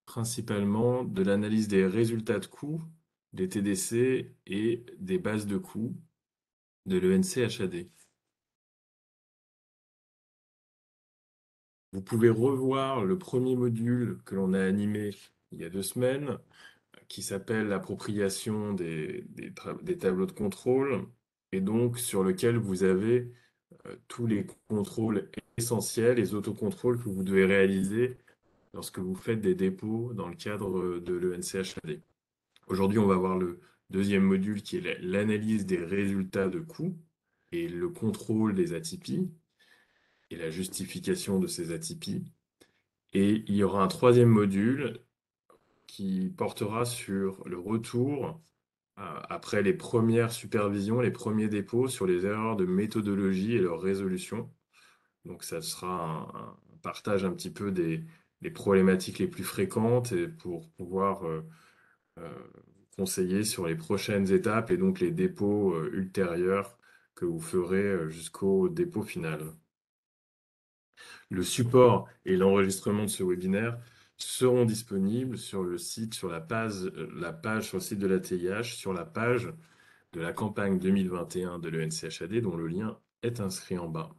principalement de l'analyse des résultats de coûts, des TDC et des bases de coûts de l'ENC-HAD. Vous pouvez revoir le premier module que l'on a animé il y a 2 semaines, qui s'appelle l'appropriation des tableaux de contrôle, et donc sur lequel vous avez tous les contrôles essentiels, les autocontrôles que vous devez réaliser lorsque vous faites des dépôts dans le cadre de l'ENC-HAD. Aujourd'hui, on va voir le deuxième module qui est l'analyse des résultats de coûts et le contrôle des atypies et la justification de ces atypies. Et il y aura un troisième module qui portera sur le retour après les premières supervisions, les premiers dépôts sur les erreurs de méthodologie et leur résolution. Donc ça sera un partage un petit peu des problématiques les plus fréquentes et pour pouvoir euh, conseiller sur les prochaines étapes et donc les dépôts ultérieurs que vous ferez jusqu'au dépôt final. Le support et l'enregistrement de ce webinaire seront disponibles sur le site, sur la page sur le site de la TIH, sur la page de la campagne 2021 de l'ENCHAD, dont le lien est inscrit en bas.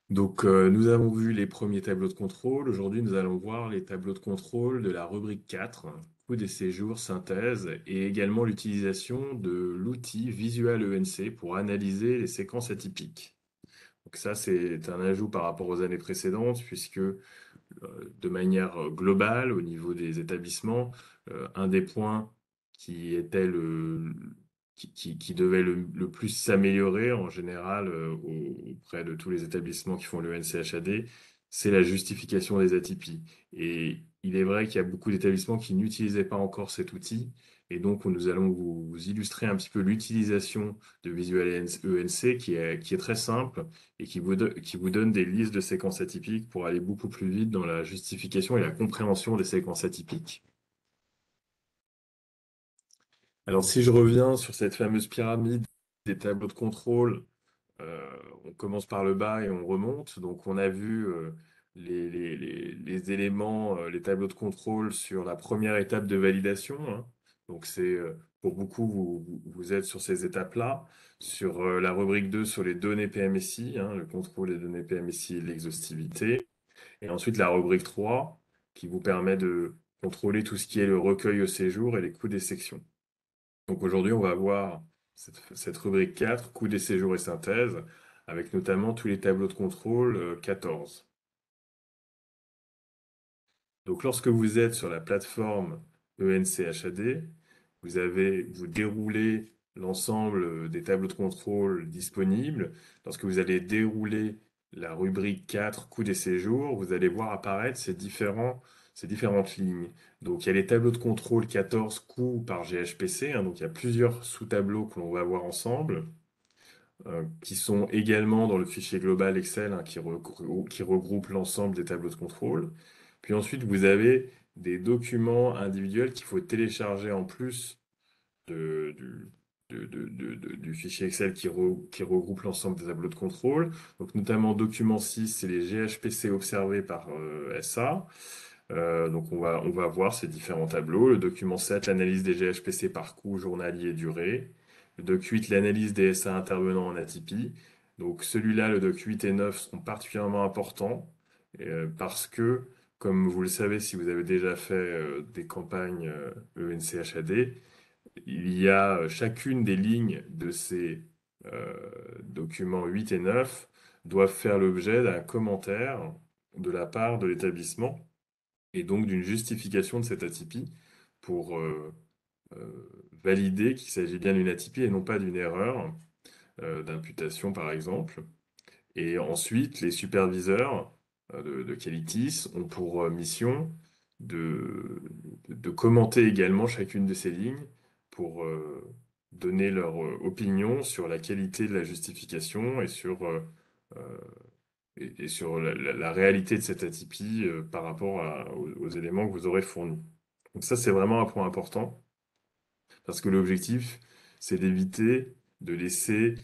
Donc, nous avons vu les premiers tableaux de contrôle. Aujourd'hui, nous allons voir les tableaux de contrôle de la rubrique 4, coût des séjours, synthèse, et également l'utilisation de l'outil Visual ENC pour analyser les séquences atypiques. Donc ça, c'est un ajout par rapport aux années précédentes, puisque de manière globale, au niveau des établissements, un des points qui était qui devait le plus s'améliorer en général auprès de tous les établissements qui font le NCHAD, c'est la justification des atypies. Et il est vrai qu'il y a beaucoup d'établissements qui n'utilisaient pas encore cet outil, et donc nous allons vous illustrer un petit peu l'utilisation de Visual ENC qui est très simple et qui vous donne des listes de séquences atypiques pour aller beaucoup plus vite dans la justification et la compréhension des séquences atypiques. Alors si je reviens sur cette fameuse pyramide des tableaux de contrôle, euh, on commence par le bas et on remonte. Donc on a vu les éléments, les tableaux de contrôle sur la première étape de validation, hein. Donc c'est pour beaucoup, vous êtes sur ces étapes-là. Sur la rubrique 2, sur les données PMSI, hein, le contrôle des données PMSI et l'exhaustivité. Et ensuite la rubrique 3, qui vous permet de contrôler tout ce qui est le recueil au séjour et les coûts des sections. Donc aujourd'hui, on va voir cette rubrique 4, coût des séjours et synthèse, avec notamment tous les tableaux de contrôle 14. Donc lorsque vous êtes sur la plateforme ENCHAD, vous déroulez l'ensemble des tableaux de contrôle disponibles. Lorsque vous allez dérouler la rubrique 4, coût des séjours, vous allez voir apparaître ces différentes lignes. Donc il y a les tableaux de contrôle 14 coûts par GHPC, hein, donc il y a plusieurs sous-tableaux que l'on va voir ensemble, qui sont également dans le fichier global Excel, hein, qui regroupe l'ensemble des tableaux de contrôle. Puis ensuite, vous avez des documents individuels qu'il faut télécharger en plus de- du, du fichier Excel qui regroupe l'ensemble des tableaux de contrôle. Donc notamment document 6, c'est les GHPC observés par SA. Donc on va voir ces différents tableaux. Le document 7, l'analyse des GHPC par coût journalier et durée. Le doc 8, l'analyse des SA intervenants en atypie. Donc celui-là, le doc 8 et 9 sont particulièrement importants parce que, comme vous le savez, si vous avez déjà fait des campagnes ENCHAD, il y a chacune des lignes de ces documents 8 et 9 doivent faire l'objet d'un commentaire de la part de l'établissement et donc d'une justification de cette atypie pour valider qu'il s'agit bien d'une atypie et non pas d'une erreur d'imputation par exemple. Et ensuite, les superviseurs de Qualitis ont pour mission de, de commenter également chacune de ces lignes pour donner leur opinion sur la qualité de la justification euh, et sur la réalité de cette atypie par rapport aux éléments que vous aurez fournis. Donc ça, c'est vraiment un point important, parce que l'objectif, c'est d'éviter de laisser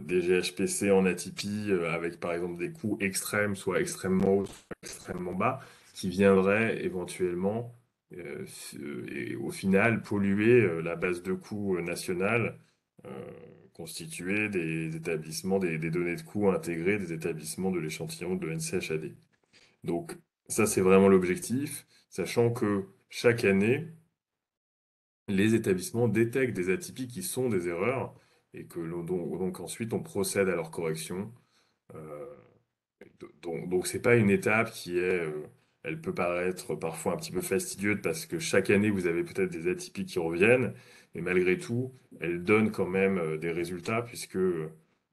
des GHPC en atypie avec par exemple des coûts extrêmes, soit extrêmement hauts, soit extrêmement bas, qui viendraient éventuellement et au final polluer la base de coûts nationale euh, constituée des établissements, des données de coûts intégrées des établissements de l'échantillon de NCHAD. Donc ça c'est vraiment l'objectif, sachant que chaque année, les établissements détectent des atypies qui sont des erreurs et que donc ensuite on procède à leur correction. Euh, donc c'est pas une étape qui est, elle peut paraître parfois un petit peu fastidieuse parce que chaque année vous avez peut-être des atypies qui reviennent, mais malgré tout, elle donne quand même des résultats puisque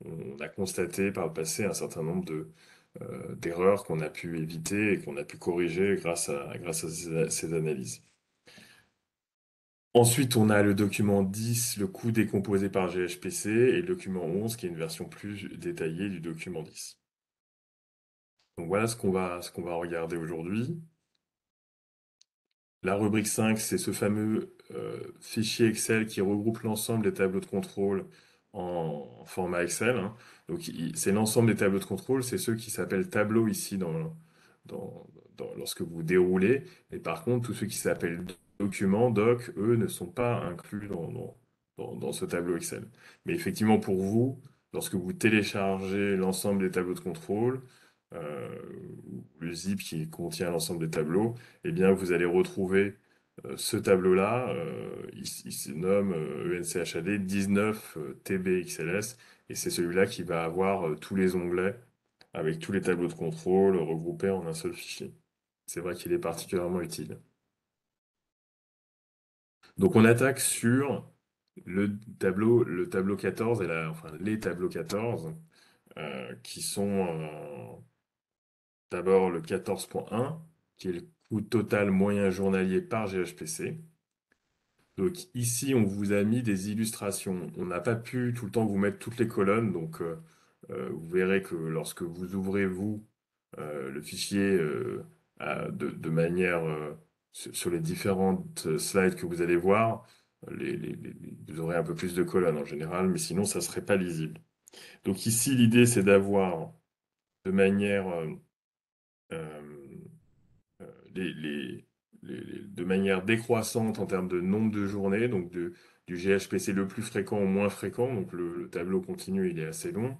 on a constaté par le passé un certain nombre d'erreurs qu'on a pu éviter et qu'on a pu corriger grâce à ces analyses. Ensuite, on a le document 10, le coût décomposé par GHPC, et le document 11, qui est une version plus détaillée du document 10. Donc voilà ce qu'on va regarder aujourd'hui. La rubrique 5, c'est ce fameux fichier Excel qui regroupe l'ensemble des tableaux de contrôle en format Excel, hein. Donc c'est l'ensemble des tableaux de contrôle, c'est ceux qui s'appellent tableaux ici dans, lorsque vous déroulez. Et par contre, tous ceux qui s'appellent documents, doc, eux, ne sont pas inclus dans ce tableau Excel. Mais effectivement, pour vous, lorsque vous téléchargez l'ensemble des tableaux de contrôle, euh, le zip qui contient l'ensemble des tableaux, eh bien, vous allez retrouver ce tableau-là. Il se nomme ENCHAD 19 TBXLS, et c'est celui-là qui va avoir tous les onglets avec tous les tableaux de contrôle regroupés en un seul fichier. C'est vrai qu'il est particulièrement utile. Donc on attaque sur le tableau 14 et enfin les tableaux 14 qui sont d'abord le 14.1 qui est le coût total moyen journalier par GHPC. Donc ici, on vous a mis des illustrations. On n'a pas pu tout le temps vous mettre toutes les colonnes, donc vous verrez que lorsque vous ouvrez, vous, le fichier de manière sur les différentes slides que vous allez voir, vous aurez un peu plus de colonnes en général, mais sinon, ça serait pas lisible. Donc ici, l'idée, c'est d'avoir de manière euh, euh, les, les- de manière décroissante en termes de nombre de journées, donc du GHPC le plus fréquent au moins fréquent, donc le tableau continu il est assez long,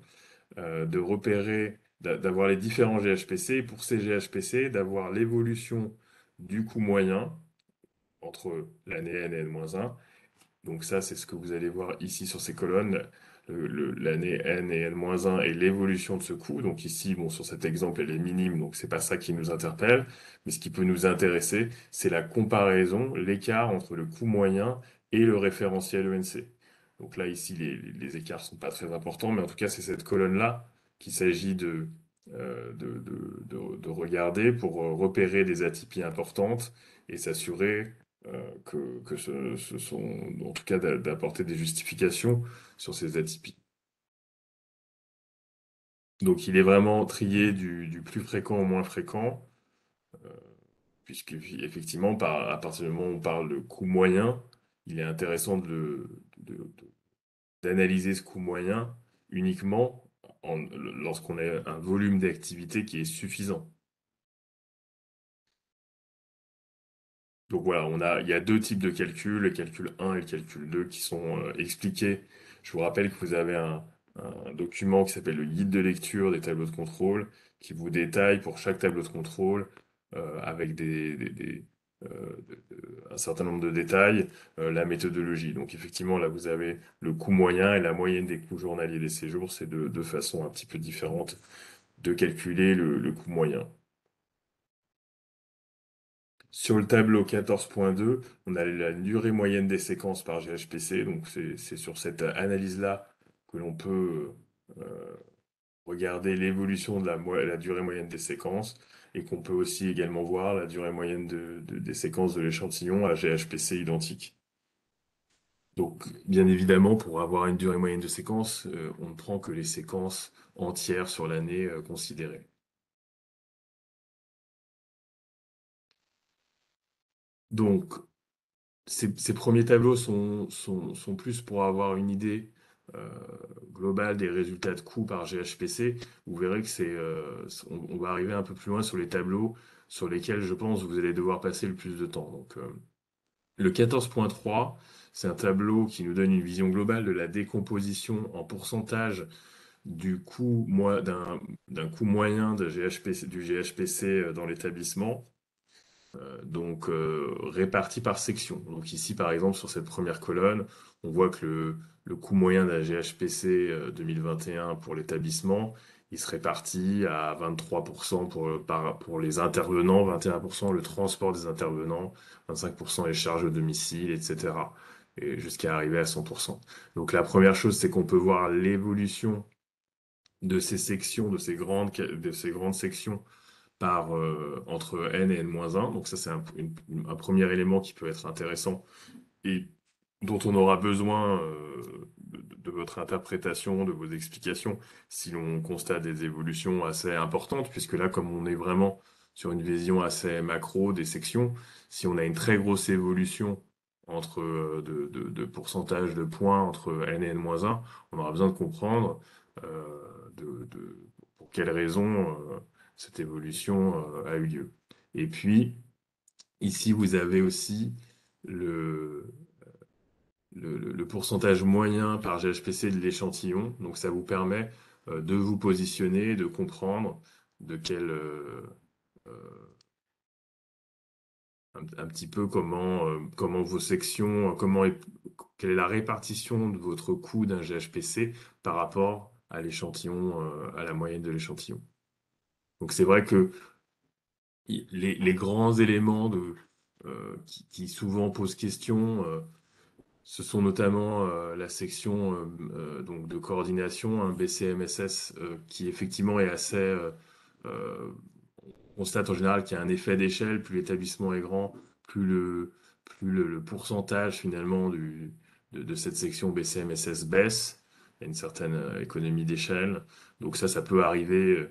de repérer, d'avoir les différents GHPC, et pour ces GHPC, d'avoir l'évolution du coût moyen entre l'année N et N-1. Donc ça, c'est ce que vous allez voir ici sur ces colonnes, l'année N et N-1 et l'évolution de ce coût. Donc ici, bon, sur cet exemple, elle est minime, donc c'est pas ça qui nous interpelle. Mais ce qui peut nous intéresser, c'est la comparaison, l'écart entre le coût moyen et le référentiel ENC. Donc là, ici, les écarts sont pas très importants, mais en tout cas, c'est cette colonne-là qu'il s'agit de regarder pour repérer des atypies importantes et s'assurer que ce sont, en tout cas, d'apporter des justifications sur ces atypies. Donc, il est vraiment trié du plus fréquent au moins fréquent, euh, puisque effectivement, à partir du moment où on parle de coût moyen, il est intéressant d'analyser ce coût moyen uniquement lorsqu'on a un volume d'activité qui est suffisant. Donc voilà, il y a deux types de calculs, le calcul 1 et le calcul 2 qui sont expliqués. Je vous rappelle que vous avez un document qui s'appelle le guide de lecture des tableaux de contrôle, qui vous détaille pour chaque tableau de contrôle, avec un certain nombre de détails, la méthodologie. Donc effectivement, là, vous avez le coût moyen et la moyenne des coûts journaliers des séjours. C'est deux façons un petit peu différentes de calculer le coût moyen. Sur le tableau 14.2, on a la durée moyenne des séquences par GHPC. Donc, c'est sur cette analyse-là que l'on peut regarder l'évolution de la durée moyenne des séquences et qu'on peut aussi également voir la durée moyenne des séquences de l'échantillon à GHPC identique. Donc, bien évidemment, pour avoir une durée moyenne de séquence, on ne prend que les séquences entières sur l'année considérée. Donc, ces premiers tableaux sont plus pour avoir une idée euh, global des résultats de coûts par GHPC, vous verrez que on va arriver un peu plus loin sur les tableaux sur lesquels je pense vous allez devoir passer le plus de temps. Donc, le 14.3, c'est un tableau qui nous donne une vision globale de la décomposition en pourcentage du coût, d'un coût moyen de GHPC, du GHPC dans l'établissement, réparti par section. Donc ici, par exemple, sur cette première colonne, on voit que le coût moyen d'un GHPC 2021 pour l'établissement, il se répartit à 23% pour les intervenants, 21% le transport des intervenants, 25% les charges au domicile, etc. Et jusqu'à arriver à 100%. Donc la première chose, c'est qu'on peut voir l'évolution de ces sections, de ces grandes sections entre n et n-1. Donc ça, c'est un premier élément qui peut être intéressant et dont on aura besoin de votre interprétation, de vos explications, si l'on constate des évolutions assez importantes, puisque là, comme on est vraiment sur une vision assez macro des sections, si on a une très grosse évolution de pourcentage de points entre n et n-1, on aura besoin de comprendre pour quelles raisons cette évolution a eu lieu. Et puis, ici, vous avez aussi le, le pourcentage moyen par GHPC de l'échantillon. Donc ça vous permet de vous positionner, de comprendre de quel, euh, un petit peu comment vos sections, quelle est la répartition de votre coût d'un GHPC par rapport à l'échantillon, à la moyenne de l'échantillon. Donc c'est vrai que les grands éléments qui souvent posent question, ce sont notamment la section donc de coordination, un BCMSS, qui effectivement est assez... on constate en général qu'il y a un effet d'échelle, plus l'établissement est grand, plus le pourcentage finalement de cette section BCMSS baisse. Il y a une certaine économie d'échelle. Donc ça peut arriver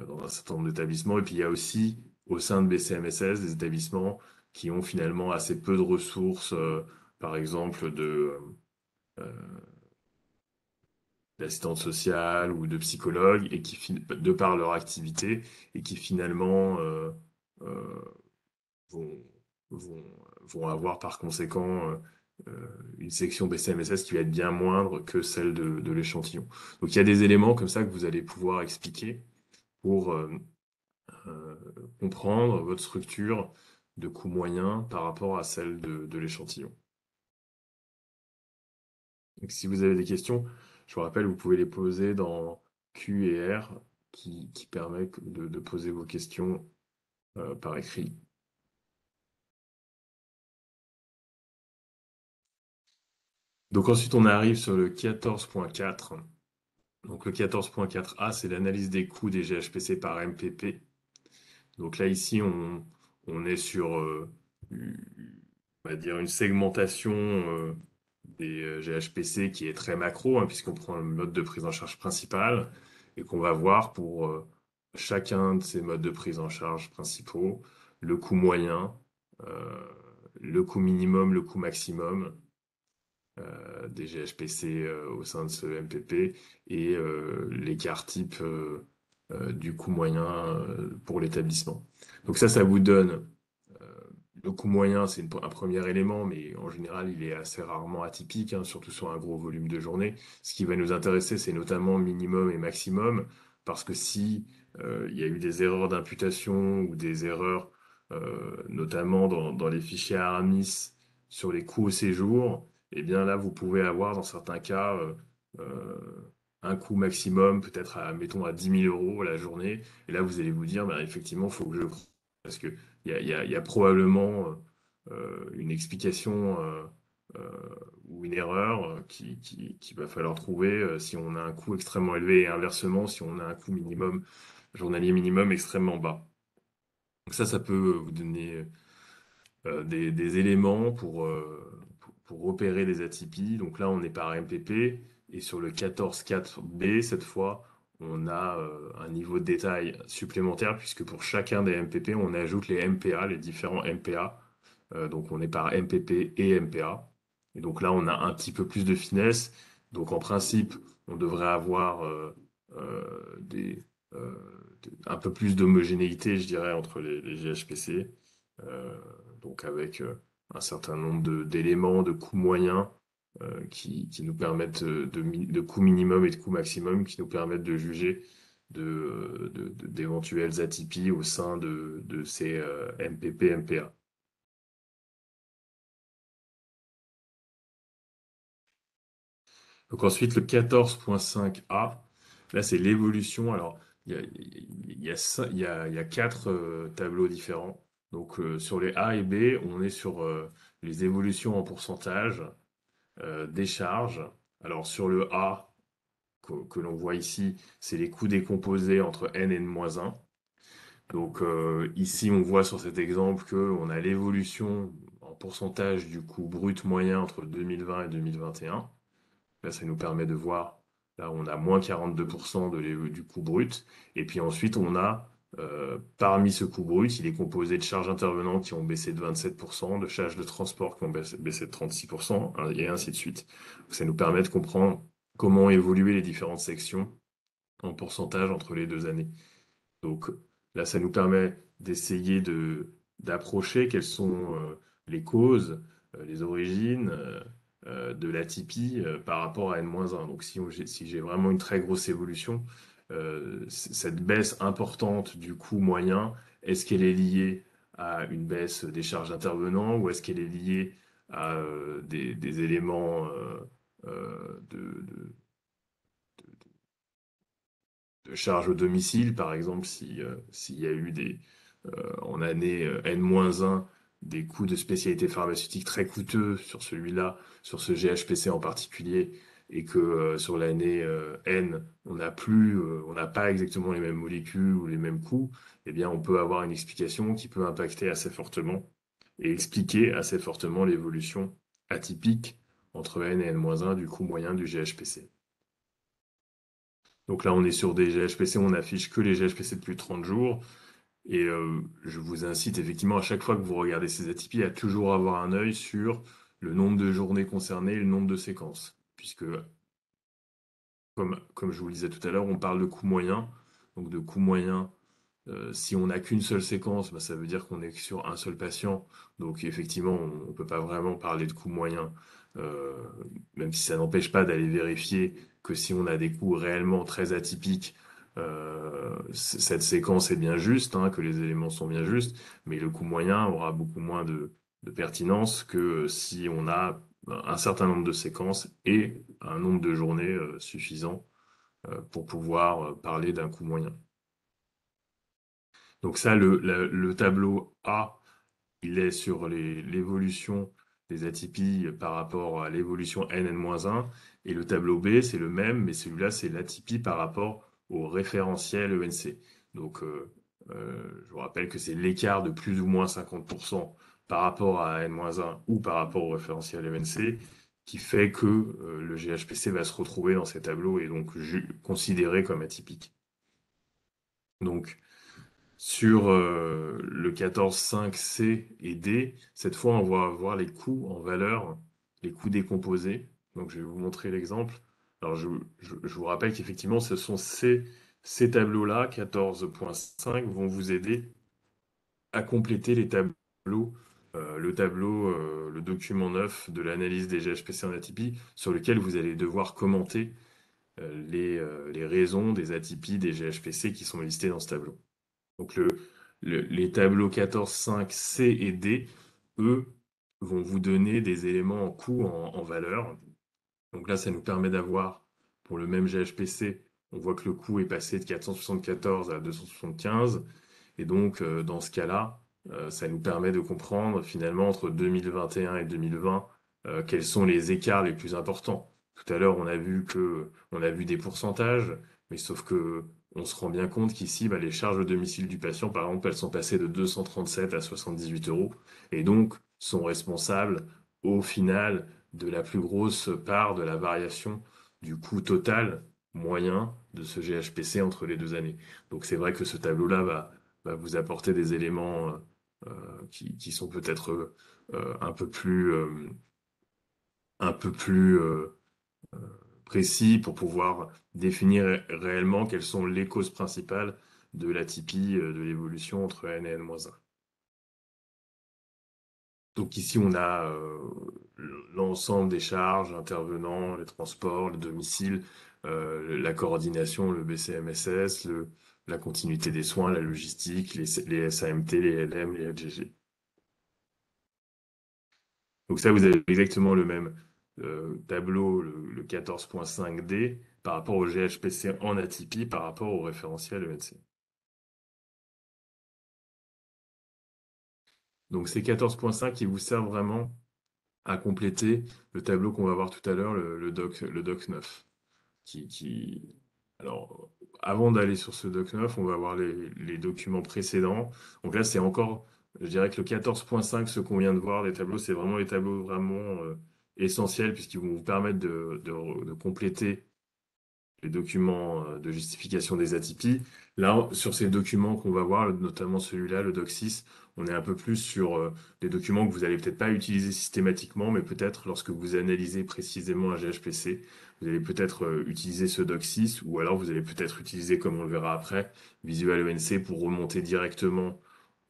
dans un certain nombre d'établissements. Et puis il y a aussi au sein de BCMSS des établissements qui ont finalement assez peu de ressources, par exemple euh, d'assistantes sociales ou de psychologues, et de par leur activité, et qui finalement euh, vont, vont, vont avoir par conséquent une section BCMSS qui va être bien moindre que celle de l'échantillon. Donc il y a des éléments comme ça que vous allez pouvoir expliquer pour euh, comprendre votre structure de coût moyen par rapport à celle de l'échantillon. Donc, si vous avez des questions, je vous rappelle, vous pouvez les poser dans Q et R qui permet de poser vos questions par écrit. Donc ensuite, on arrive sur le 14.4. Donc le 14.4a, c'est l'analyse des coûts des GHPC par MPP. Donc là, ici, on est sur, on va dire, une segmentation des GHPC qui est très macro, hein, puisqu'on prend le mode de prise en charge principal et qu'on va voir pour chacun de ces modes de prise en charge principaux, le coût moyen, euh, le coût minimum, le coût maximum des GHPC au sein de ce MPP et l'écart type du coût moyen pour l'établissement. Donc ça vous donne euh, le coût moyen, c'est un premier élément, mais en général, il est assez rarement atypique, hein, surtout sur un gros volume de journée. Ce qui va nous intéresser, c'est notamment minimum et maximum, parce que si il y a eu des erreurs d'imputation ou des erreurs, notamment dans les fichiers ARAMIS sur les coûts au séjour, eh bien là, vous pouvez avoir dans certains cas un coût maximum, peut-être mettons à 10 000 euros la journée. Et là, vous allez vous dire, bah, effectivement, il faut que je creuse, parce que il y a probablement une explication euh, ou une erreur qu'il va falloir trouver si on a un coût extrêmement élevé et inversement si on a un coût minimum, journalier minimum extrêmement bas. Donc ça peut vous donner des éléments pour repérer des atypies. Donc là, on est par MPP et sur le 14.4b, cette fois, on a un niveau de détail supplémentaire puisque pour chacun des MPP, on ajoute les MPA, les différents MPA. Donc on est par MPP et MPA. Et donc là, on a un petit peu plus de finesse Donc en principe, on devrait avoir des, euh, un peu plus d'homogénéité, je dirais, entre les GHPC, euh, donc avec un certain nombre d'éléments, de coûts moyens qui nous permettent de coûts minimum et de coûts maximum, qui nous permettent de juger d'éventuelles atypies au sein de ces MPP, MPA. Donc ensuite, le 14.5a, là, c'est l'évolution. Alors, il y a quatre tableaux différents. Donc, sur les A et B, on est sur les évolutions en pourcentage des charges. Alors, sur le A, que l'on voit ici, c'est les coûts décomposés entre n et n-1. Donc, ici, on voit sur cet exemple qu'on a l'évolution en pourcentage du coût brut moyen entre 2020 et 2021. Là, ça nous permet de voir, là, on a moins 42% du coût brut. Et puis ensuite, on a, parmi ce coût brut, il est composé de charges intervenantes qui ont baissé de 27%, de charges de transport qui ont baissé de 36%, hein, et ainsi de suite. Ça nous permet de comprendre comment ont évolué les différentes sections en pourcentage entre les deux années. Donc là, ça nous permet d'essayer d'approcher quelles sont les causes, les origines de l'atypie par rapport à N-1. Donc si j'ai vraiment une très grosse évolution, cette baisse importante du coût moyen, est-ce qu'elle est liée à une baisse des charges d'intervenants ou est-ce qu'elle est liée à des éléments de charge au domicile, par exemple, si, s'il y a eu en année N-1 des coûts de spécialité pharmaceutique très coûteux sur celui-là, sur ce GHPC en particulier, et que sur l'année N, on n'a pas exactement les mêmes molécules ou les mêmes coûts, eh bien, on peut avoir une explication qui peut impacter assez fortement et expliquer assez fortement l'évolution atypique entre N et N-1 du coût moyen du GHPC. Donc là, on est sur des GHPC, on affiche que les GHPC de plus de 30 jours. Et je vous incite effectivement à chaque fois que vous regardez ces atypies à toujours avoir un œil sur le nombre de journées concernées et le nombre de séquences. Puisque, comme je vous le disais tout à l'heure, on parle de coût moyen. Donc de coût moyen, si on n'a qu'une seule séquence, bah, ça veut dire qu'on est sur un seul patient. Donc effectivement, on ne peut pas vraiment parler de coût moyen, euh, même si ça n'empêche pas d'aller vérifier que si on a des coûts réellement très atypiques, cette séquence est bien juste, hein, que les éléments sont bien justes, mais le coût moyen aura beaucoup moins de pertinence que si on a un certain nombre de séquences et un nombre de journées suffisant pour pouvoir parler d'un coût moyen. Donc ça, le tableau A, il est sur l'évolution des atypies par rapport à l'évolution N-1, et le tableau B, c'est le même, mais celui-là, c'est l'atypie par rapport au référentiel ENC. Donc, je vous rappelle que c'est l'écart de plus ou moins 50% par rapport à N-1 ou par rapport au référentiel ENC qui fait que le GHPC va se retrouver dans ces tableaux et donc considéré comme atypique. Donc, sur le 14.5C et D, cette fois, on va voir les coûts en valeur, les coûts décomposés. Donc, je vais vous montrer l'exemple. Alors, je vous rappelle qu'effectivement, ce sont ces tableaux-là, 14.5, vont vous aider à compléter les tableaux, le document 9 de l'analyse des GHPC en atypie, sur lequel vous allez devoir commenter les raisons des atypies des GHPC qui sont listées dans ce tableau. Donc les tableaux 14, 5, C et D, eux, vont vous donner des éléments en coût, en valeur. Donc là, ça nous permet d'avoir, pour le même GHPC, on voit que le coût est passé de 474 à 275. Et donc, dans ce cas-là, ça nous permet de comprendre finalement entre 2021 et 2020 quels sont les écarts les plus importants. Tout à l'heure, on a vu des pourcentages, mais sauf que on se rend bien compte qu'ici, bah, les charges au domicile du patient, par exemple, elles sont passées de 237 à 78 euros, et donc sont responsables au final de la plus grosse part de la variation du coût total moyen de ce GHPC entre les deux années. Donc c'est vrai que ce tableau-là va vous apporter des éléments qui sont peut-être un peu plus précis pour pouvoir définir réellement quelles sont les causes principales de l'atypie de l'évolution entre n et n-1. Donc ici, on a l'ensemble des charges intervenant, les transports, le domicile, la coordination, le BCMSS, la continuité des soins, la logistique, les SAMT, les LM, les LGG. Donc ça, vous avez exactement le même tableau, le 14.5D, par rapport au GHPC en atypie, par rapport au référentiel ENC. Donc c'est 14.5 qui vous sert vraiment à compléter le tableau qu'on va voir tout à l'heure, le doc 9. Qui... Alors, avant d'aller sur ce doc 9, on va voir les documents précédents. Donc là, c'est encore, je dirais que le 14.5, ce qu'on vient de voir, les tableaux, c'est vraiment les tableaux vraiment essentiels puisqu'ils vont vous permettre de compléter les documents de justification des atypies. Là, sur ces documents qu'on va voir, notamment celui-là, le Doc 6, on est un peu plus sur des documents que vous allez peut-être pas utiliser systématiquement, mais peut-être lorsque vous analysez précisément un GHPC, vous allez peut-être utiliser ce Doc 6, ou alors vous allez peut-être utiliser, comme on le verra après, Visual ENC pour remonter directement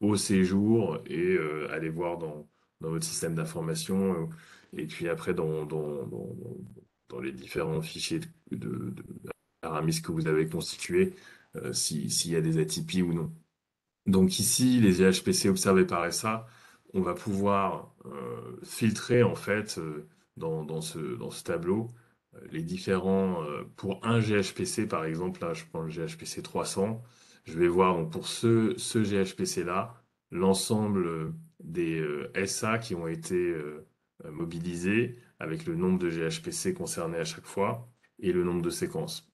au séjour et aller voir dans votre système d'information, et puis après dans les différents fichiers de Aramis que vous avez constitués, s'il y a des atypies ou non. Donc ici, les GHPC observés par SA, on va pouvoir filtrer en fait dans ce tableau les différents, pour un GHPC par exemple, là je prends le GHPC 300, je vais voir donc pour ce GHPC-là, l'ensemble des SA qui ont été mobilisés avec le nombre de GHPC concernés à chaque fois et le nombre de séquences.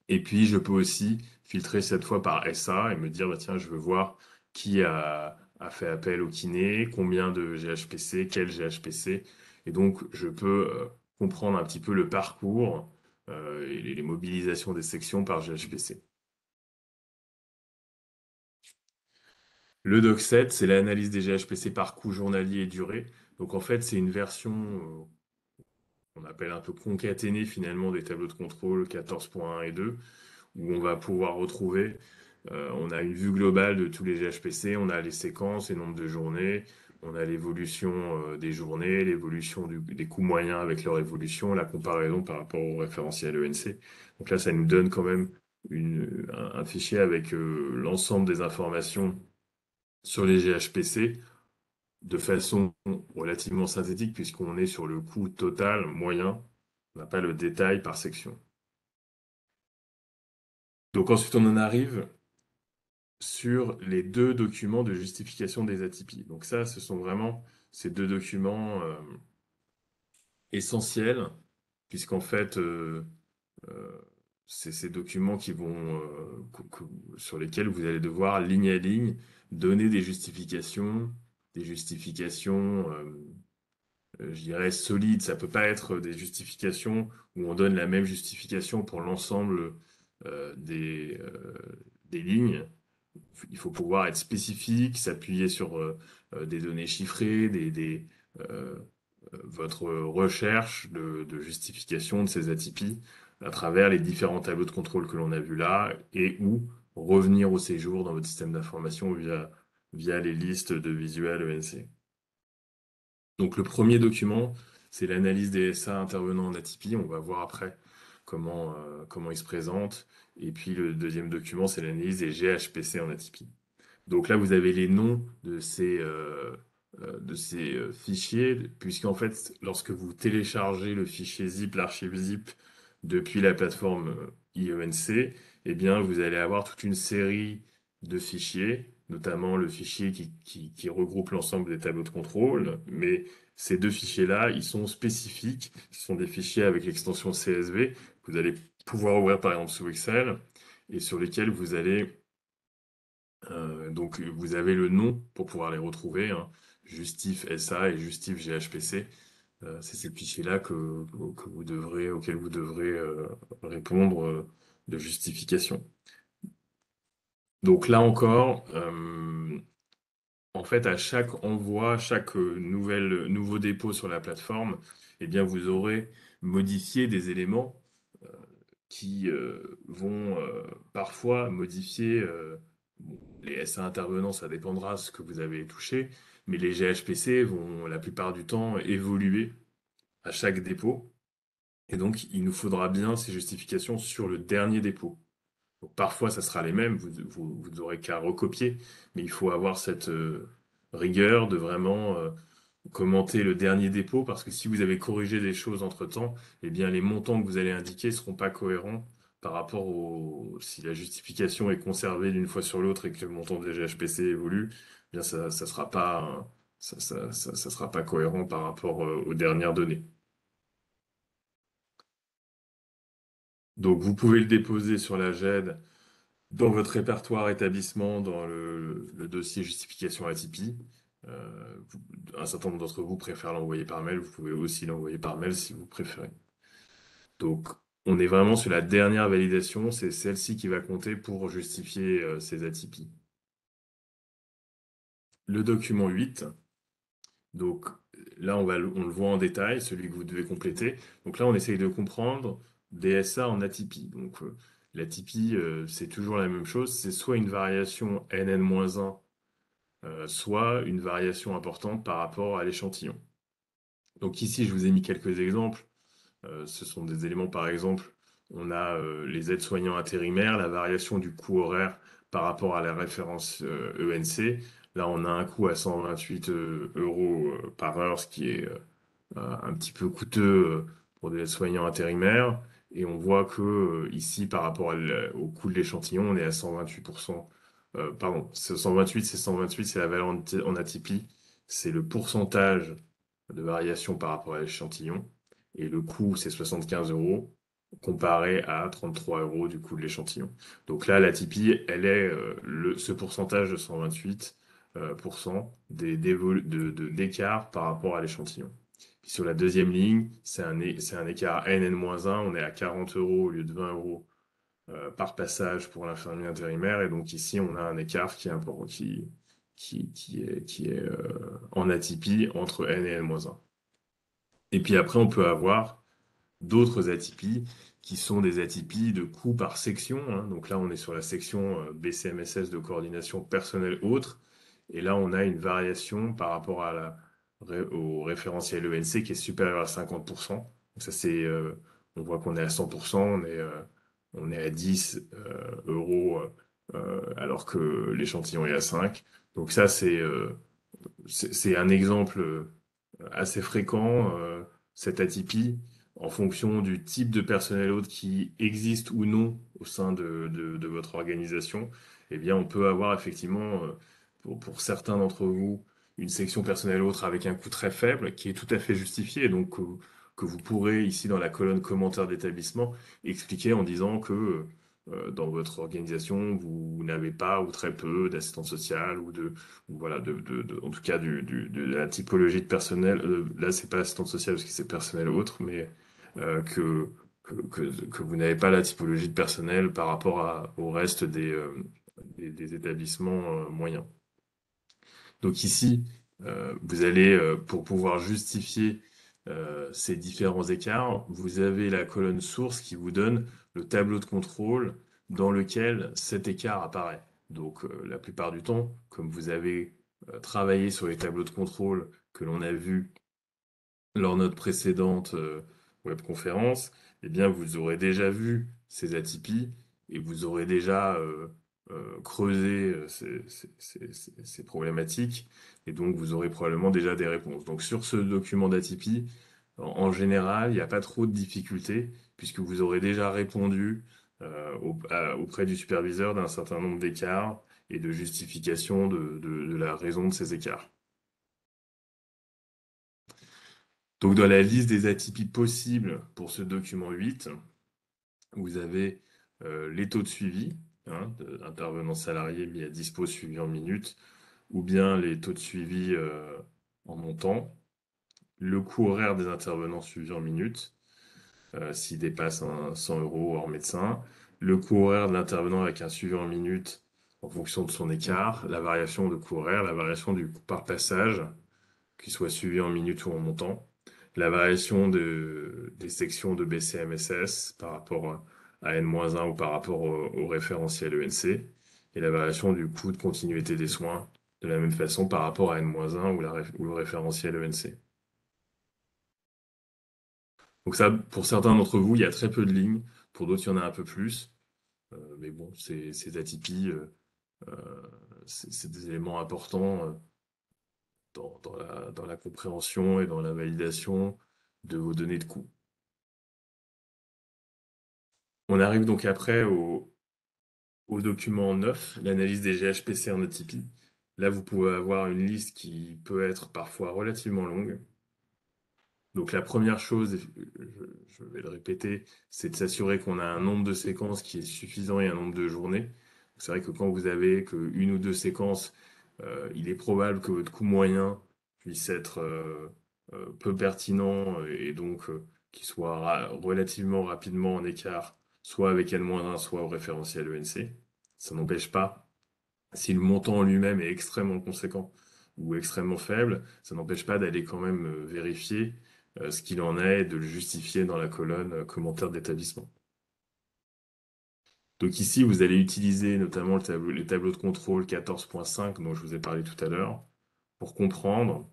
Et puis, je peux aussi filtrer cette fois par SA et me dire, bah, tiens, je veux voir qui a fait appel au kiné, combien de GHPC, quel GHPC. Et donc, je peux comprendre un petit peu le parcours et les mobilisations des sections par GHPC. Le doc7, c'est l'analyse des GHPC par coût journalier et durée. Donc, en fait, c'est une version qu'on appelle un peu concaténée finalement des tableaux de contrôle 14.1 et 2, où on va pouvoir retrouver, on a une vue globale de tous les GHPC, on a les séquences, les nombres de journées, on a l'évolution des journées, l'évolution des coûts moyens avec leur évolution, la comparaison par rapport au référentiel ENC. Donc là, ça nous donne quand même un fichier avec l'ensemble des informations sur les GHPC de façon relativement synthétique puisqu'on est sur le coût total moyen, on n'a pas le détail par section. Donc ensuite, on en arrive sur les deux documents de justification des atypies. Donc ça, ce sont vraiment ces deux documents essentiels, puisqu'en fait, euh, c'est ces documents qui vont, sur lesquels vous allez devoir, ligne à ligne, donner des justifications, je dirais, solides. Ça peut pas être des justifications où on donne la même justification pour l'ensemble des lignes. Il faut pouvoir être spécifique, s'appuyer sur des données chiffrées, euh, votre recherche de justification de ces atypies à travers les différents tableaux de contrôle que l'on a vus là et ou revenir au séjour dans votre système d'information via les listes de visuels ENC. Donc le premier document, c'est l'analyse des SA intervenant en atypie. On va voir après comment il se présente. Et puis le deuxième document, c'est l'analyse des GHPC en atypie. Donc là, vous avez les noms de ces fichiers, puisqu'en fait, lorsque vous téléchargez le fichier zip, l'archive zip, depuis la plateforme IENC, eh bien, vous allez avoir toute une série de fichiers, notamment le fichier qui regroupe l'ensemble des tableaux de contrôle, mais ces deux fichiers-là, ils sont spécifiques, ce sont des fichiers avec l'extension CSV, que vous allez pouvoir ouvrir par exemple sous Excel, et sur lesquels vous allez donc vous avez le nom pour pouvoir les retrouver, hein, Justif SA et Justif GHPC. C'est ces fichiers-là auxquels vous devrez répondre de justification. Donc là encore, en fait, à chaque envoi, chaque nouveau dépôt sur la plateforme, eh bien, vous aurez modifier des éléments qui vont parfois modifier bon, les SA intervenants, ça dépendra de ce que vous avez touché, mais les GHPC vont la plupart du temps évoluer à chaque dépôt. Et donc, il nous faudra bien ces justifications sur le dernier dépôt. Donc, parfois, ça sera les mêmes, vous aurez qu'à recopier, mais il faut avoir cette rigueur de vraiment commenter le dernier dépôt, parce que si vous avez corrigé des choses entre-temps, eh bien, les montants que vous allez indiquer ne seront pas cohérents par rapport au... Si la justification est conservée d'une fois sur l'autre et que le montant des GHPC évolue, eh bien, ça sera pas, ça sera pas cohérent par rapport aux dernières données. Donc, vous pouvez le déposer sur la GED dans votre répertoire établissement, dans le dossier justification ATP. Un certain nombre d'entre vous préfèrent l'envoyer par mail, vous pouvez aussi l'envoyer par mail si vous préférez. Donc, on est vraiment sur la dernière validation, c'est celle-ci qui va compter pour justifier ces ATP. Le document 8, donc là on le voit en détail, celui que vous devez compléter. Donc là on essaye de comprendre DSA en ATP. Donc l'ATP c'est toujours la même chose, c'est soit une variation NN-1 soit une variation importante par rapport à l'échantillon. Donc ici, je vous ai mis quelques exemples. Ce sont des éléments, par exemple, on a les aides-soignants intérimaires, la variation du coût horaire par rapport à la référence ENC. Là, on a un coût à 128 euros par heure, ce qui est un petit peu coûteux pour des aides-soignants intérimaires. Et on voit que ici, par rapport au coût de l'échantillon, on est à 128%. Pardon, c'est 128, c'est 128, c'est la valeur en atypie. C'est le pourcentage de variation par rapport à l'échantillon. Et le coût, c'est 75 euros, comparé à 33 euros du coût de l'échantillon. Donc là, la Tipeee, elle est ce pourcentage de 128 d'écart par rapport à l'échantillon. Sur la deuxième ligne, c'est un écart NN-1, on est à 40 euros au lieu de 20 euros par passage pour l'infirmier intérimaire, et donc ici on a un écart qui est important, qui est en atypie entre N et N-1. Et puis après, on peut avoir d'autres atypies qui sont des atypies de coûts par section, hein. Donc là, on est sur la section BCMSS de coordination personnelle autre. Et là, on a une variation par rapport au référentiel ENC qui est supérieur à 50%. Donc ça, on voit qu'on est à 100%, on est à 10 euros alors que l'échantillon est à 5. Donc ça, c'est un exemple assez fréquent, cette atypie, en fonction du type de personnel autre qui existe ou non au sein de votre organisation. Eh bien, on peut avoir effectivement, pour certains d'entre vous, une section personnel autre avec un coût très faible, qui est tout à fait justifié, donc que vous pourrez, ici dans la colonne commentaires d'établissement, expliquer en disant que dans votre organisation, vous n'avez pas ou très peu d'assistance sociale ou voilà, en tout cas de la typologie de personnel. Là, c'est pas assistante sociale parce que c'est personnel autre, mais que vous n'avez pas la typologie de personnel par rapport au reste des établissements moyens. Donc ici, vous allez, pour pouvoir justifier ces différents écarts, vous avez la colonne source qui vous donne le tableau de contrôle dans lequel cet écart apparaît. Donc la plupart du temps, comme vous avez travaillé sur les tableaux de contrôle que l'on a vus lors de notre précédente webconférence, eh bien vous aurez déjà vu ces atypies et vous aurez déjà creusé ces problématiques et donc vous aurez probablement déjà des réponses. Donc sur ce document d'atypie, en général, il n'y a pas trop de difficultés puisque vous aurez déjà répondu auprès du superviseur d'un certain nombre d'écarts et de justification de la raison de ces écarts. Donc dans la liste des atypies possibles pour ce document 8, vous avez les taux de suivi, hein, d'intervenants salariés mis à dispo suivi en minutes, ou bien les taux de suivi en montant, le coût horaire des intervenants suivis en minutes, s'il dépasse 100 euros hors médecin, le coût horaire de l'intervenant avec un suivi en minutes en fonction de son écart, la variation de coût horaire, la variation du coût par passage, qu'il soit suivi en minutes ou en montant, la variation des sections de BCMSS par rapport à N-1 ou par rapport au référentiel ENC, et la variation du coût de continuité des soins de la même façon par rapport à N-1 ou le référentiel ENC. Donc ça, pour certains d'entre vous, il y a très peu de lignes, pour d'autres, il y en a un peu plus. Mais bon, ces atypies, euh, c'est des éléments importants dans la compréhension et dans la validation de vos données de coût. On arrive donc après au document 9, l'analyse des GHPC en atypie. Là, vous pouvez avoir une liste qui peut être parfois relativement longue. Donc la première chose, je vais le répéter, c'est de s'assurer qu'on a un nombre de séquences qui est suffisant et un nombre de journées. C'est vrai que quand vous avez qu'une ou deux séquences, il est probable que votre coût moyen puisse être peu pertinent et donc qu'il soit relativement rapidement en écart, soit avec N-1, soit au référentiel ENC. Ça n'empêche pas, si le montant en lui-même est extrêmement conséquent ou extrêmement faible, ça n'empêche pas d'aller quand même vérifier ce qu'il en est et de le justifier dans la colonne commentaire d'établissement. Donc ici, vous allez utiliser notamment les tableaux de contrôle 14.5 dont je vous ai parlé tout à l'heure pour comprendre,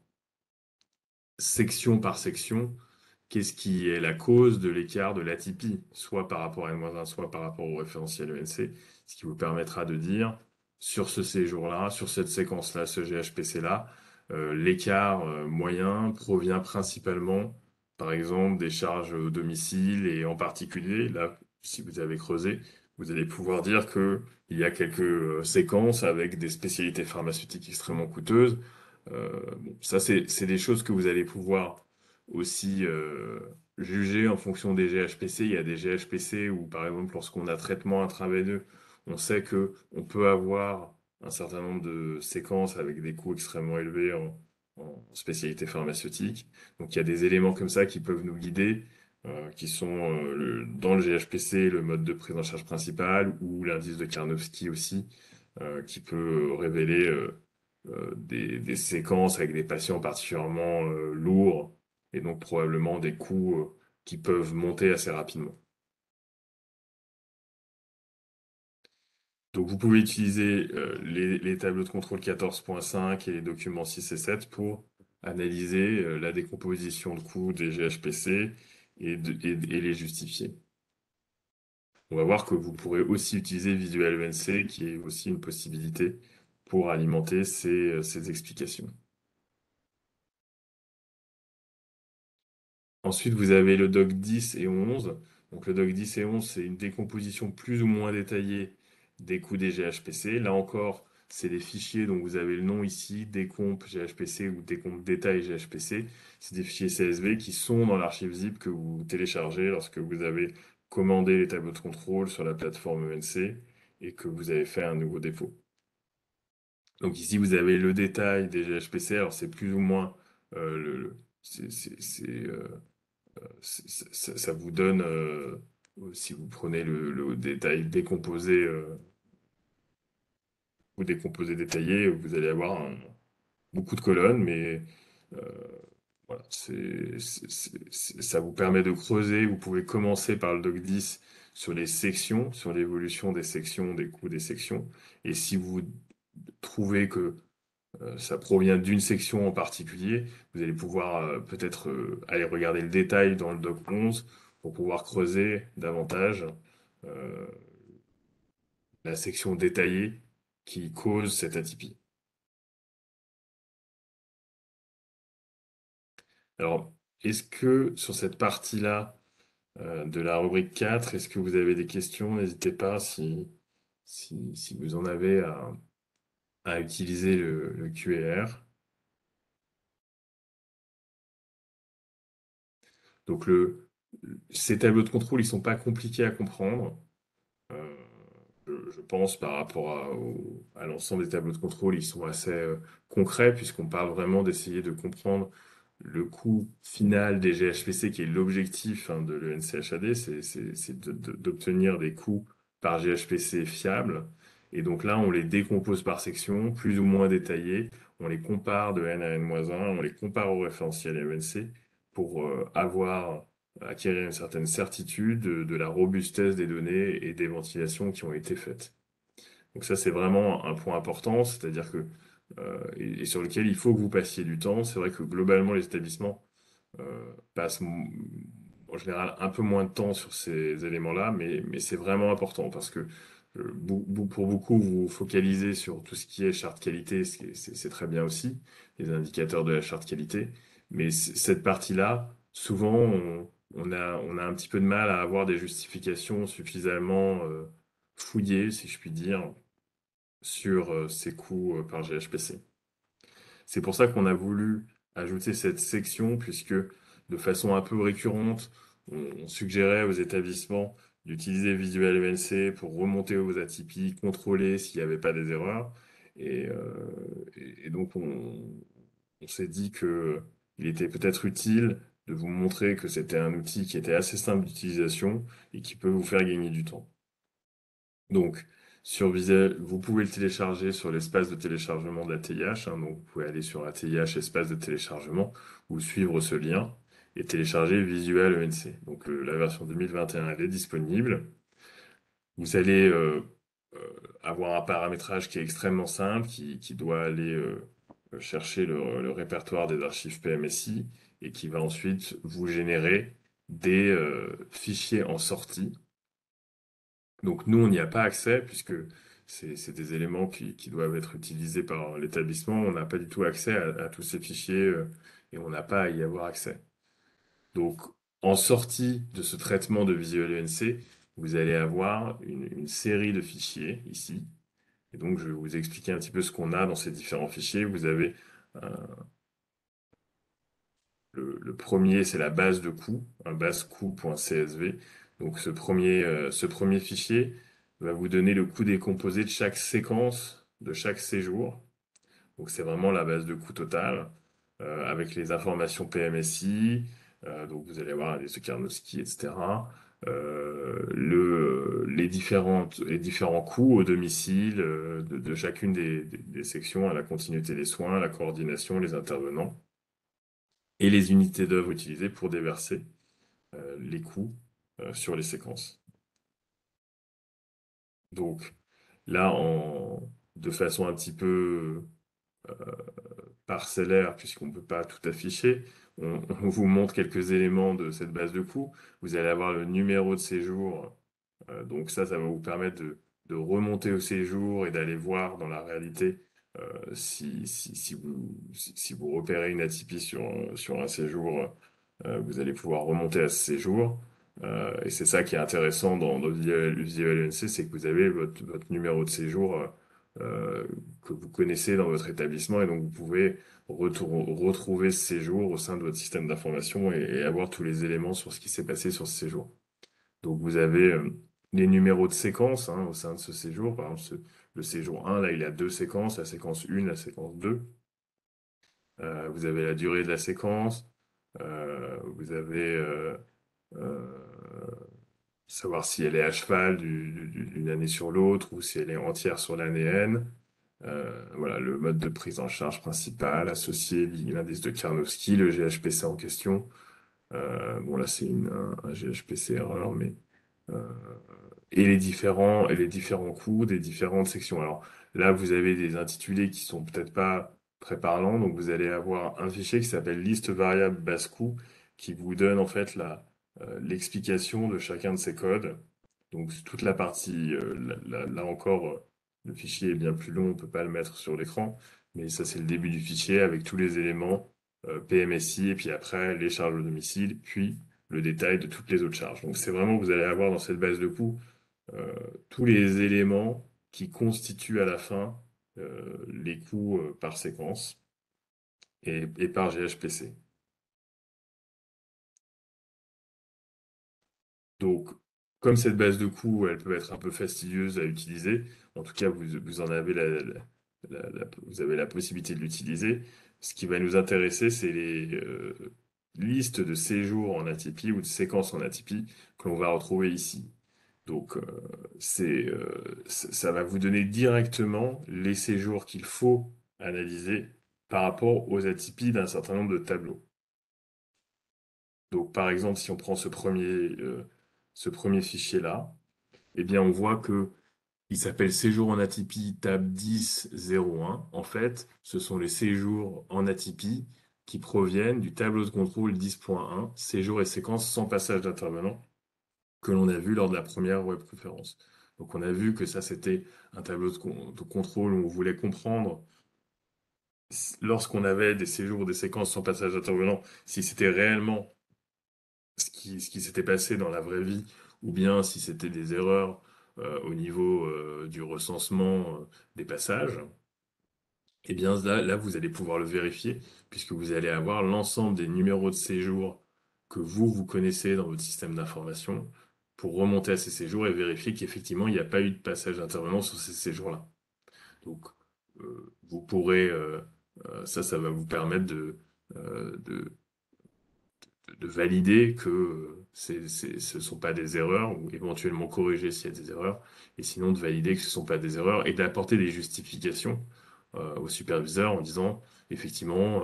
section par section, qu'est-ce qui est la cause de l'écart de l'atypie, soit par rapport à N-1, soit par rapport au référentiel ENC, ce qui vous permettra de dire, sur ce séjour-là, sur cette séquence-là, ce GHPC-là, l'écart moyen provient principalement, par exemple, des charges au domicile, et en particulier, là, si vous avez creusé, vous allez pouvoir dire que il y a quelques séquences avec des spécialités pharmaceutiques extrêmement coûteuses. Bon, ça, c'est des choses que vous allez pouvoir aussi juger en fonction des GHPC. Il y a des GHPC où, par exemple, lorsqu'on a traitement intraveineux, on sait que on peut avoir un certain nombre de séquences avec des coûts extrêmement élevés en spécialité pharmaceutique. Donc il y a des éléments comme ça qui peuvent nous guider, qui sont dans le GHPC, le mode de prise en charge principal, ou l'indice de Karnofsky aussi, qui peut révéler des séquences avec des patients particulièrement lourds et donc probablement des coûts qui peuvent monter assez rapidement. Donc vous pouvez utiliser les tableaux de contrôle 14.5 et les documents 6 et 7 pour analyser la décomposition de coûts des GHPC et les justifier. On va voir que vous pourrez aussi utiliser Visual ENC, qui est aussi une possibilité pour alimenter ces explications. Ensuite, vous avez le doc 10 et 11. Donc le doc 10 et 11, c'est une décomposition plus ou moins détaillée des coûts des GHPC. Là encore, c'est des fichiers dont vous avez le nom ici, décomp GHPC ou décomp détail GHPC. C'est des fichiers CSV qui sont dans l'archive zip que vous téléchargez lorsque vous avez commandé les tableaux de contrôle sur la plateforme ENC et que vous avez fait un nouveau dépôt. Donc ici, vous avez le détail des GHPC. Alors c'est plus ou moins c'est, ça vous donne, si vous prenez le détail décomposé ou décomposé détaillé, vous allez avoir beaucoup de colonnes, mais euh, voilà, ça vous permet de creuser. Vous pouvez commencer par le doc 10 sur les sections, sur l'évolution des sections, des coûts des sections. Et si vous trouvez que ça provient d'une section en particulier, vous allez pouvoir peut-être aller regarder le détail dans le doc 11 pour pouvoir creuser davantage euh, la section détaillée qui cause cette atypie. Alors, est-ce que sur cette partie-là de la rubrique 4, est-ce que vous avez des questions? N'hésitez pas si vous en avez à utiliser le QR. Donc, ces tableaux de contrôle, ils sont pas compliqués à comprendre. Euh, je pense par rapport à l'ensemble des tableaux de contrôle, ils sont assez concrets puisqu'on parle vraiment d'essayer de comprendre le coût final des GHPC qui est l'objectif hein, de l'ENCHAD, c'est d'obtenir des coûts par GHPC fiables. Et donc là, on les décompose par section, plus ou moins détaillés, on les compare de N à N-1, on les compare au référentiel ENC pour acquérir une certaine certitude de la robustesse des données et des ventilations qui ont été faites. Donc ça, c'est vraiment un point important, c'est-à-dire que et sur lequel il faut que vous passiez du temps. C'est vrai que globalement, les établissements passent en général un peu moins de temps sur ces éléments-là, mais c'est vraiment important parce que pour beaucoup, vous vous focalisez sur tout ce qui est charte qualité, c'est très bien aussi, les indicateurs de la charte qualité, mais cette partie-là, souvent, on a un petit peu de mal à avoir des justifications suffisamment fouillées, si je puis dire, sur ces coûts par GHPC. C'est pour ça qu'on a voulu ajouter cette section, puisque de façon un peu récurrente, on suggérait aux établissements d'utiliser Visual MNC pour remonter aux atypies, contrôler s'il n'y avait pas des erreurs. Et donc, on s'est dit que il était peut-être utile de vous montrer que c'était un outil qui était assez simple d'utilisation et qui peut vous faire gagner du temps. Donc, sur Visual, vous pouvez le télécharger sur l'espace de téléchargement de l'ATIH. Donc, vous pouvez aller sur ATIH, espace de téléchargement, ou suivre ce lien et télécharger Visual ENC. Donc, la version 2021, elle est disponible. Vous allez euh, avoir un paramétrage qui est extrêmement simple, qui doit aller chercher le répertoire des archives PMSI et qui va ensuite vous générer des fichiers en sortie. Donc nous, on n'y a pas accès puisque c'est des éléments qui doivent être utilisés par l'établissement. On n'a pas du tout accès à tous ces fichiers et on n'a pas à y avoir accès. Donc en sortie de ce traitement de Visual ENC, vous allez avoir une série de fichiers ici. Et donc je vais vous expliquer un petit peu ce qu'on a dans ces différents fichiers. Vous avez euh, le premier, c'est la base de coûts, un base coût.csv. Donc ce premier fichier va vous donner le coût décomposé de chaque séquence, de chaque séjour. Donc c'est vraiment la base de coût totale, avec les informations PMSI. Donc vous allez avoir les Karnowski, etc. Les différents coûts au domicile de chacune des sections, à la continuité des soins, la coordination, les intervenants et les unités d'œuvre utilisées pour déverser les coûts sur les séquences. Donc là, de façon un petit peu euh, parcellaire, puisqu'on ne peut pas tout afficher, on vous montre quelques éléments de cette base de coûts. Vous allez avoir le numéro de séjour. Donc ça va vous permettre de remonter au séjour et d'aller voir dans la réalité si vous repérez une atypie sur un séjour, vous allez pouvoir remonter à ce séjour. Et c'est ça qui est intéressant dans Visual NC, c'est que vous avez votre numéro de séjour euh, que vous connaissez dans votre établissement et donc vous pouvez retrouver ce séjour au sein de votre système d'information et avoir tous les éléments sur ce qui s'est passé sur ce séjour. Donc vous avez les numéros de séquence au sein de ce séjour. Par exemple, le séjour 1, là, il a deux séquences, la séquence 1, la séquence 2. Vous avez la durée de la séquence. Vous avez euh, savoir si elle est à cheval d'une année sur l'autre ou si elle est entière sur l'année N. Voilà, le mode de prise en charge principal, associé l'indice de Karnowski, le GHPC en question. Bon, là, c'est un GHPC erreur, mais euh, et les différents coûts des différentes sections. Alors là, vous avez des intitulés qui sont peut-être pas très parlants, donc vous allez avoir un fichier qui s'appelle liste variable basse coût qui vous donne en fait l'explication de chacun de ces codes. Donc toute la partie, là encore, le fichier est bien plus long, on peut pas le mettre sur l'écran, mais ça c'est le début du fichier avec tous les éléments PMSI et puis après les charges au domicile, puis le détail de toutes les autres charges. Donc c'est vraiment, vous allez avoir dans cette base de coûts euh, tous les éléments qui constituent à la fin les coûts par séquence et par GHPC. Donc, comme cette base de coûts, elle peut être un peu fastidieuse à utiliser, en tout cas, vous en avez vous avez la possibilité de l'utiliser. Ce qui va nous intéresser, c'est les listes de séjours en atypie ou de séquences en atypie que l'on va retrouver ici. Donc, ça va vous donner directement les séjours qu'il faut analyser par rapport aux atypies d'un certain nombre de tableaux. Donc, par exemple, si on prend ce premier fichier-là, eh bien, on voit que il s'appelle séjour en atypie tab 10.01. En fait, ce sont les séjours en atypie qui proviennent du tableau de contrôle 10.1, séjours et séquences sans passage d'intervenant, que l'on a vu lors de la première webconférence. Donc, on a vu que ça, c'était un tableau de contrôle où on voulait comprendre lorsqu'on avait des séjours ou des séquences sans passage d'intervenant, si c'était réellement ce qui s'était passé dans la vraie vie, ou bien si c'était des erreurs au niveau du recensement des passages. Et bien là, vous allez pouvoir le vérifier, puisque vous allez avoir l'ensemble des numéros de séjour que vous connaissez dans votre système d'information, pour remonter à ces séjours et vérifier qu'effectivement, il n'y a pas eu de passage d'intervenant sur ces séjours-là. Donc, vous pourrez, ça va vous permettre euh, de, de valider que ce ne sont pas des erreurs, ou éventuellement corriger s'il y a des erreurs, et sinon de valider que ce ne sont pas des erreurs, et d'apporter des justifications au superviseur en disant, effectivement,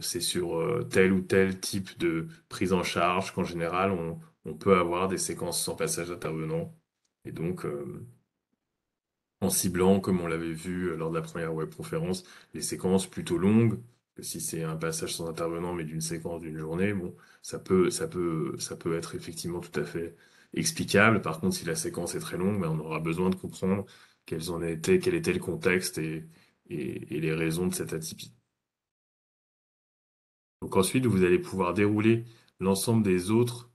c'est sur tel ou tel type de prise en charge qu'en général, on peut avoir des séquences sans passage d'intervenant. Et donc, en ciblant, comme on l'avait vu lors de la première webconférence, les séquences plutôt longues, que si c'est un passage sans intervenant, mais d'une séquence d'une journée, bon, ça peut être effectivement tout à fait explicable. Par contre, si la séquence est très longue, ben, on aura besoin de comprendre quel était le contexte et les raisons de cette atypie. Donc ensuite, vous allez pouvoir dérouler l'ensemble des autres,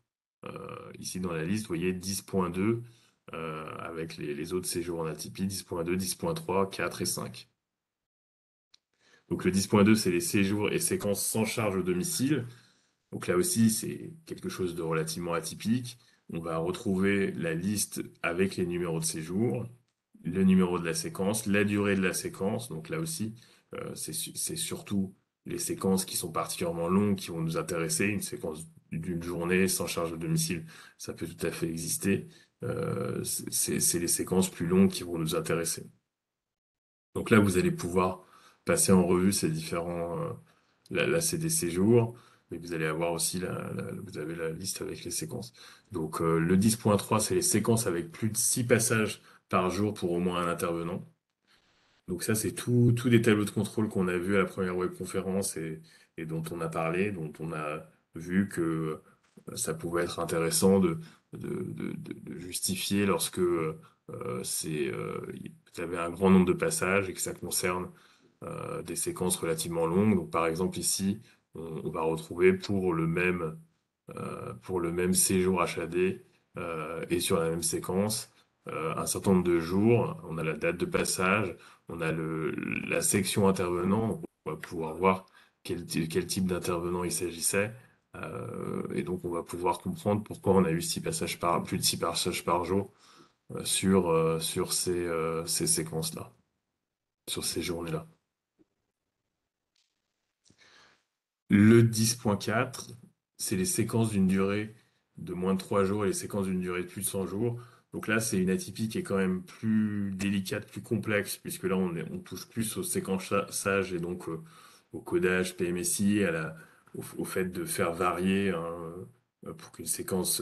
ici dans la liste, vous voyez 10.2, avec les autres séjours en atypie, 10.2, 10.3, 4 et 5. Donc le 10.2, c'est les séjours et séquences sans charge au domicile. Donc là aussi, c'est quelque chose de relativement atypique. On va retrouver la liste avec les numéros de séjour, le numéro de la séquence, la durée de la séquence. Donc là aussi, c'est surtout les séquences qui sont particulièrement longues qui vont nous intéresser. Une séquence d'une journée sans charge au domicile, ça peut tout à fait exister. C'est les séquences plus longues qui vont nous intéresser. Donc là, vous allez pouvoir passer en revue ces différents. Là, c'est des séjours, mais vous allez avoir aussi vous avez la liste avec les séquences. Donc le 10.3, c'est les séquences avec plus de 6 passages par jour pour au moins un intervenant. Donc ça, c'est tout des tableaux de contrôle qu'on a vus à la première webconférence et dont on a parlé, dont on a vu que ça pouvait être intéressant de justifier lorsque vous avez un grand nombre de passages et que ça concerne des séquences relativement longues. Donc par exemple ici, on va retrouver pour le même séjour HAD et sur la même séquence, un certain nombre de jours. On a la date de passage, on a la section intervenant, donc on va pouvoir voir quel type d'intervenant il s'agissait. Et donc on va pouvoir comprendre pourquoi on a eu plus de 6 passages par jour sur ces séquences-là, sur ces journées-là. Le 10.4, c'est les séquences d'une durée de moins de 3 jours et les séquences d'une durée de plus de 100 jours. Donc là, c'est une atypie qui est quand même plus délicate, plus complexe, puisque là, on touche plus au séquençage et donc au codage PMSI, au fait de faire varier, hein, pour qu'une séquence,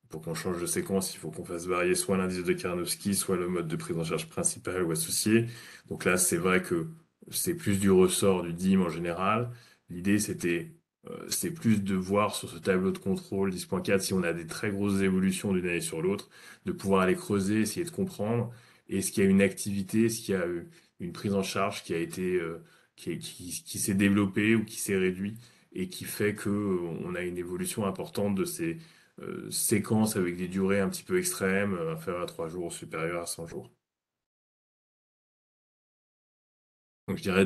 pour qu'on change de séquence, il faut qu'on fasse varier soit l'indice de Karnowski, soit le mode de prise en charge principal ou associé. Donc là, c'est vrai que c'est plus du ressort du DIM en général. L'idée, c'est plus de voir sur ce tableau de contrôle 10.4 si on a des très grosses évolutions d'une année sur l'autre, de pouvoir aller creuser, essayer de comprendre, est-ce qu'il y a une activité, est-ce qu'il y a une prise en charge qui a été, qui s'est développée ou qui s'est réduite et qui fait que on a une évolution importante de ces séquences avec des durées un petit peu extrêmes, inférieures à 3 jours, supérieures à 100 jours. Donc je dirais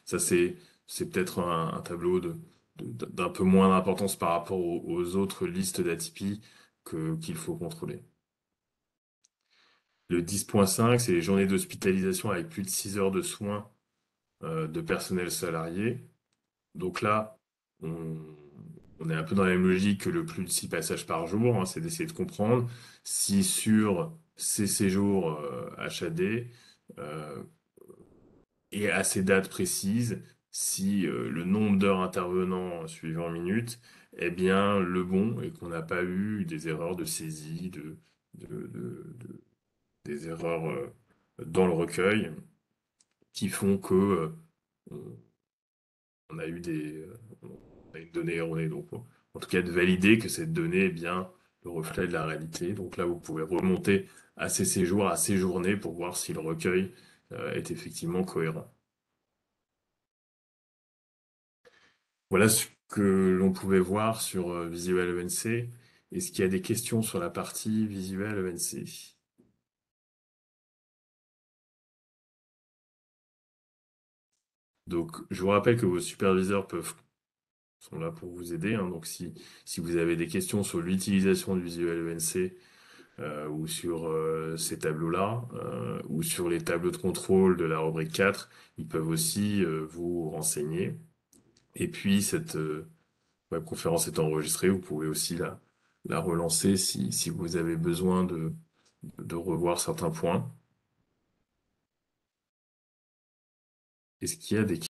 ça c'est peut-être un tableau d'un peu moins d'importance par rapport aux autres listes d'atypies qu'il faut contrôler. Le 10.5, c'est les journées d'hospitalisation avec plus de 6 heures de soins de personnel salarié. Donc là, on, on est un peu dans la même logique que le plus de 6 passages par jour, hein, c'est d'essayer de comprendre si sur ces séjours HAD, et à ces dates précises, si le nombre d'heures intervenant suivant minutes est bien le bon et qu'on n'a pas eu des erreurs de saisie, des erreurs dans le recueil qui font que on on a eu on a une donnée erronée. Donc, en tout cas, de valider que cette donnée est bien le reflet de la réalité. Donc là, vous pouvez remonter à ces séjours, à ces journées pour voir si le recueil est effectivement cohérent. Voilà ce que l'on pouvait voir sur Visual ENC. Est-ce qu'il y a des questions sur la partie Visual ENC? Donc, je vous rappelle que vos superviseurs sont là pour vous aider, hein. Donc, si vous avez des questions sur l'utilisation du Visual ENC ou sur ces tableaux-là, ou sur les tableaux de contrôle de la rubrique 4, ils peuvent aussi vous renseigner. Et puis, cette webconférence est enregistrée, vous pouvez aussi la relancer si vous avez besoin de revoir certains points. Est-ce qu'il y a des